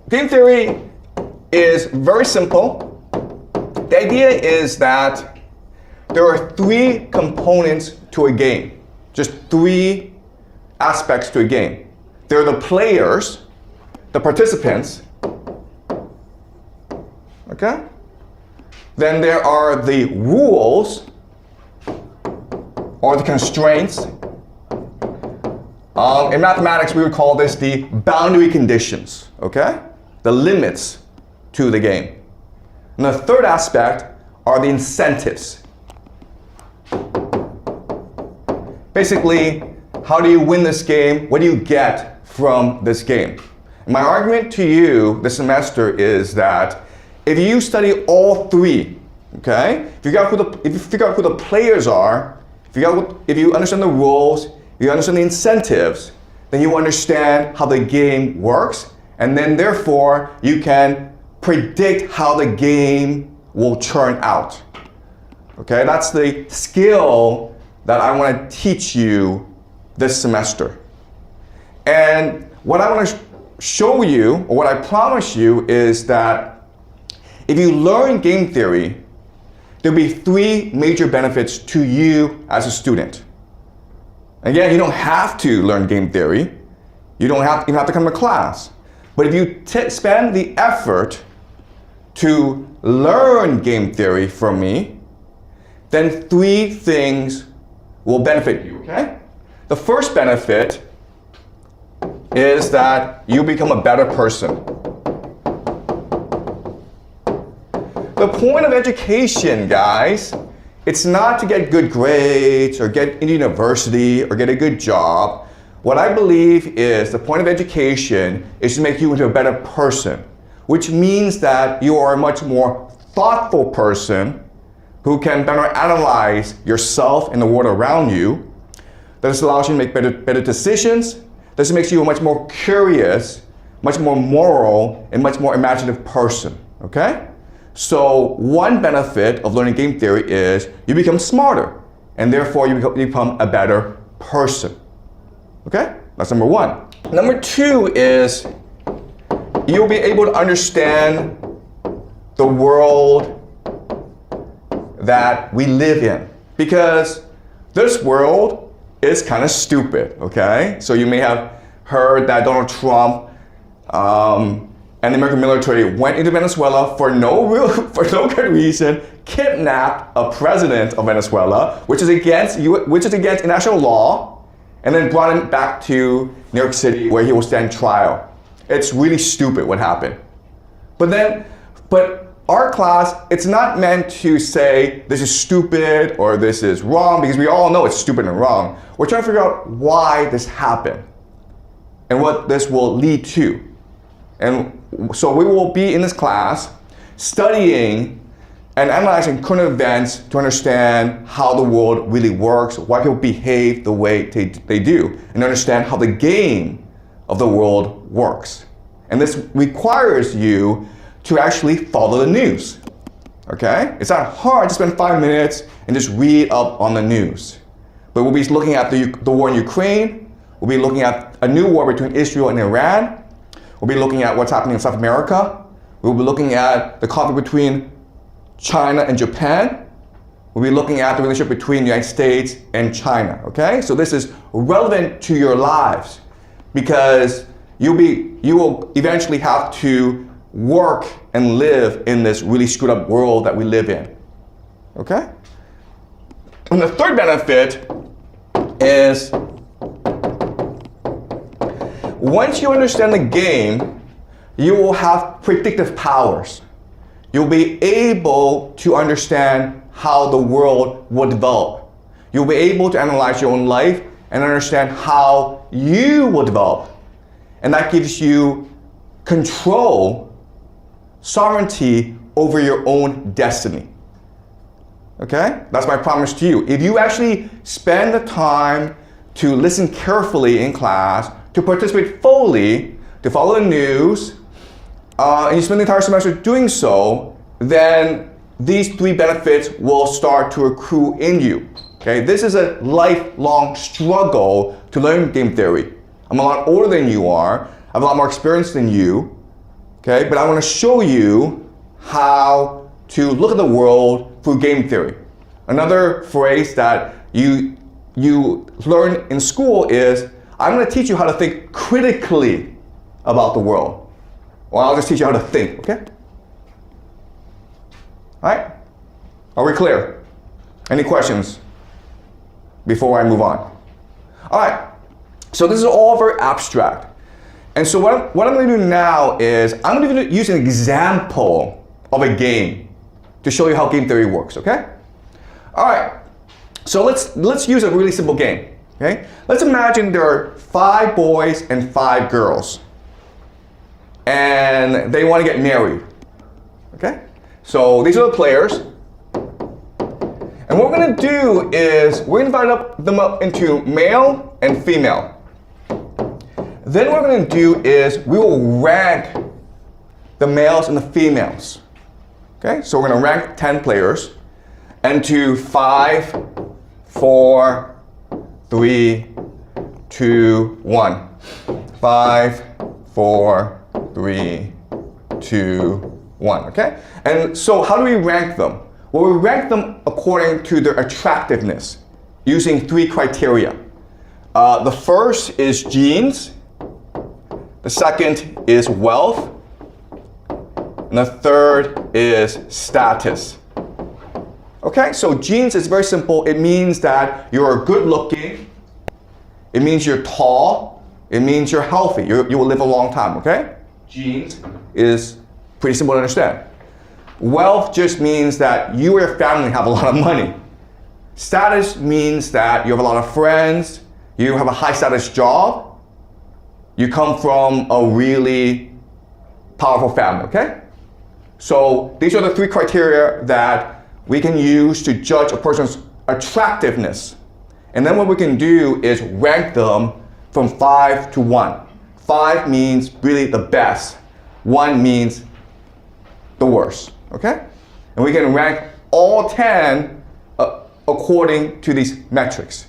Game theory is very simple. The idea is that there are three components to a game, just three aspects to a game. There are the players, the participants, okay? Then there are the rules or the constraints. In mathematics, we would call this the boundary conditions, okay? The limits to the game. And the third aspect are the incentives. Basically, how do you win this game? What do you get from this game? And my argument to you this semester is that if you study all three, okay? If you figure out who the players are, if you understand the rules, if you understand the incentives, then you understand how the game works, and then therefore you can predict how the game will turn out. Okay, that's the skill that I want to teach you this semester. And what I want to show you, or what I promise you, is that if you learn game theory, there'll be three major benefits to you as a student. Again, you don't have to learn game theory. You don't have to come to class. But if you spend the effort to learn game theory from me, then three things will benefit you, okay? The first benefit is that you become a better person. The point of education, guys, it's not to get good grades or get into university or get a good job. What I believe is the point of education is to make you into a better person, which means that you are a much more thoughtful person who can better analyze yourself and the world around you. This allows you to make better decisions. This makes you a much more curious, much more moral, and much more imaginative person, okay? So one benefit of learning game theory is you become smarter, and therefore you become a better person. Okay? That's number one. Number two is you'll be able to understand the world that we live in. Because this world is kind of stupid, okay? So you may have heard that Donald Trump and the American military went into Venezuela for no good reason, kidnapped a president of Venezuela, which is against international law, and then brought him back to New York City where he will stand trial. It's really stupid what happened. But our class, it's not meant to say this is stupid or this is wrong, because we all know it's stupid and wrong. We're trying to figure out why this happened and what this will lead to. And so we will be in this class studying and analyzing current events to understand how the world really works, why people behave the way they do, and understand how the game of the world works. And this requires you to actually follow the news, okay? It's not hard to spend 5 minutes and just read up on the news. But we'll be looking at the war in Ukraine, we'll be looking at a new war between Israel and Iran, we'll be looking at what's happening in South America, we'll be looking at the conflict between China and Japan, we'll be looking at the relationship between the United States and China, okay? So this is relevant to your lives because you will eventually have to work and live in this really screwed up world that we live in, okay? And the third benefit is once you understand the game, you will have predictive powers. You'll be able to understand how the world will develop. You'll be able to analyze your own life and understand how you will develop. And that gives you control, sovereignty over your own destiny. Okay? That's my promise to you. If you actually spend the time to listen carefully in class, to participate fully, to follow the news, and you spend the entire semester doing so, then these three benefits will start to accrue in you. Okay? This is a lifelong struggle to learn game theory. I'm a lot older than you are. I have a lot more experience than you. Okay, but I want to show you how to look at the world through game theory. Another phrase that you learn in school is, I'm going to teach you how to think critically about the world. Or I'll just teach you how to think, okay? All right? Are we clear? Any questions before I move on? All right, so this is all very abstract. And so what I'm going to do now is I'm going to use an example of a game to show you how game theory works, okay? All right, so let's use a really simple game, okay? Let's imagine there are 5 boys and 5 girls, and they want to get married, okay? So these are the players, and what we're going to do is we're going to divide them up into male and female. Then what we're going to do is we will rank the males and the females. Okay, so we're going to rank 10 players into 5, 4, 3, 2, 1. 5, 4, 3, 2, 1. Okay? And so how do we rank them? Well, we rank them according to their attractiveness using 3 criteria. The first is genes. The second is wealth, and the third is status. Okay, so genes is very simple. It means that you're good looking, it means you're tall, it means you're healthy, you will live a long time, okay? Genes is pretty simple to understand. Wealth just means that you or your family have a lot of money. Status means that you have a lot of friends, you have a high status job, you come from a really powerful family, okay? So these are the 3 criteria that we can use to judge a person's attractiveness. And then what we can do is rank them from 5 to 1. 5 means really the best. 1 means the worst, okay? And we can rank all 10 according to these metrics.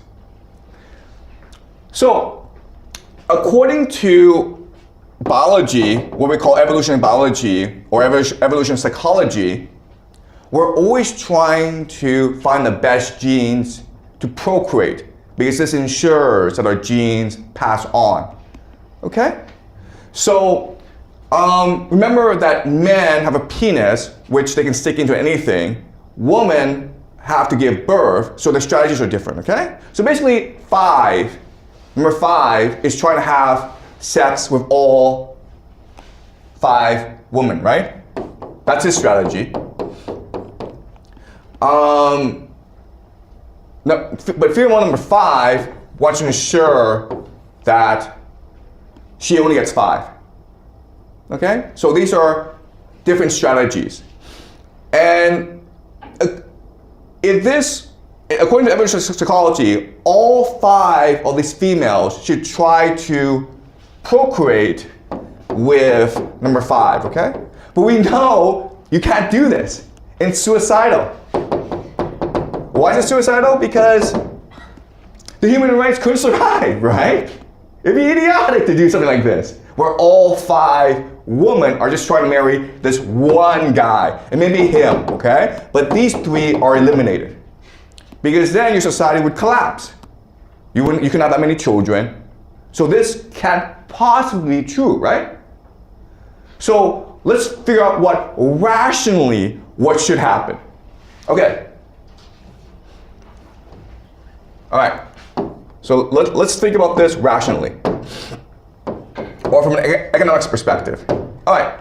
So, according to biology, what we call evolutionary biology or evolution psychology, we're always trying to find the best genes to procreate because this ensures that our genes pass on. Okay? So, remember that men have a penis which they can stick into anything. Women have to give birth, so the strategies are different, okay? So basically, number 5 is trying to have sex with all 5 women, right? That's his strategy. But female number 5 wants to ensure that she only gets 5. Okay? So these are different strategies. And according to evolutionary psychology, all 5 of these females should try to procreate with number 5, okay? But we know you can't do this. It's suicidal. Why is it suicidal? Because the human race couldn't survive, right? It'd be idiotic to do something like this, where all 5 women are just trying to marry this one guy, and maybe him, okay? But these 3 are eliminated. Because then your society would collapse. You couldn't have that many children. So this can't possibly be true, right? So let's figure out what should happen. Okay. All right. So let's think about this rationally, or from an economics perspective. All right.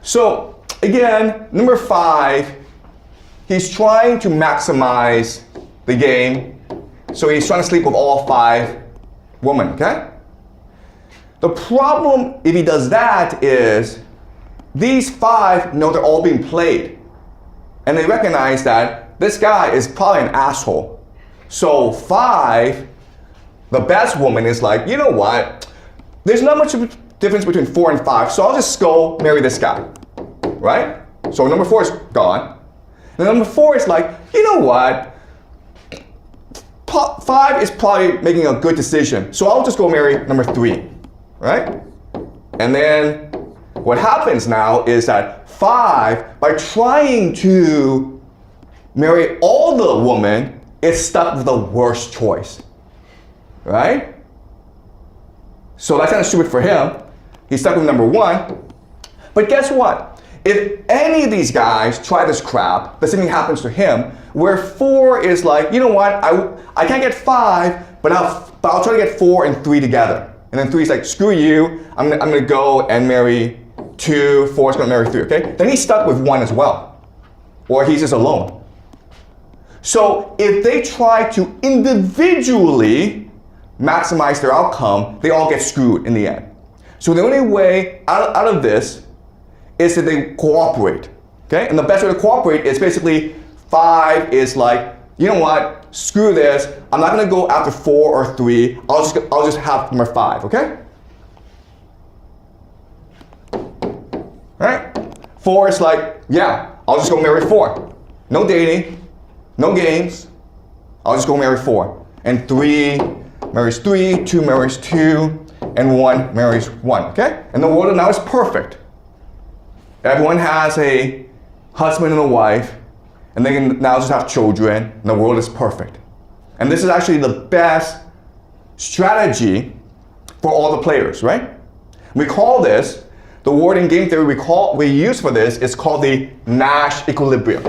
So again, number 5, he's trying to maximize the game, so he's trying to sleep with all 5 women, okay? The problem if he does that is these 5 know they're all being played, and they recognize that this guy is probably an asshole. So 5, the best woman is like, you know what? There's not much of a difference between 4 and 5, so I'll just go marry this guy, right? So number 4 is gone. And number 4 is like, you know what? 5 is probably making a good decision, so I'll just go marry number 3, right? And then what happens now is that 5, by trying to marry all the women, is stuck with the worst choice, right? So that's kind of stupid for him. He's stuck with number 1. But guess what? If any of these guys try this crap, the same thing happens to him, where 4 is like, you know what, I can't get 5, but I'll try to get 4 and 3 together. And then 3 is like, screw you, I'm gonna go and marry 2, 4 is gonna marry 3, okay? Then he's stuck with 1 as well. Or he's just alone. So if they try to individually maximize their outcome, they all get screwed in the end. So the only way out of this is that they cooperate, okay? And the best way to cooperate is basically 5 is like, you know what, screw this, I'm not gonna go after 4 or 3, I'll just have number 5, okay? Alright? 4 is like, yeah, I'll just go marry 4. No dating, no games, I'll just go marry 4. And 3 marries 3, 2 marries 2, and 1 marries 1, okay? And the world now is perfect. Everyone has a husband and a wife, and they can now just have children, and the world is perfect. And this is actually the best strategy for all the players, right? We call this, the word in game theory we use for this is called the Nash equilibrium.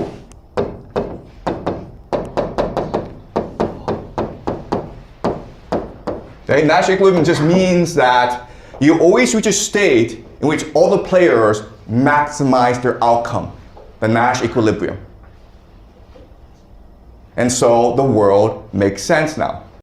Okay, Nash equilibrium just means that you always reach a state in which all the players maximize their outcome, the Nash equilibrium. And so the world makes sense now.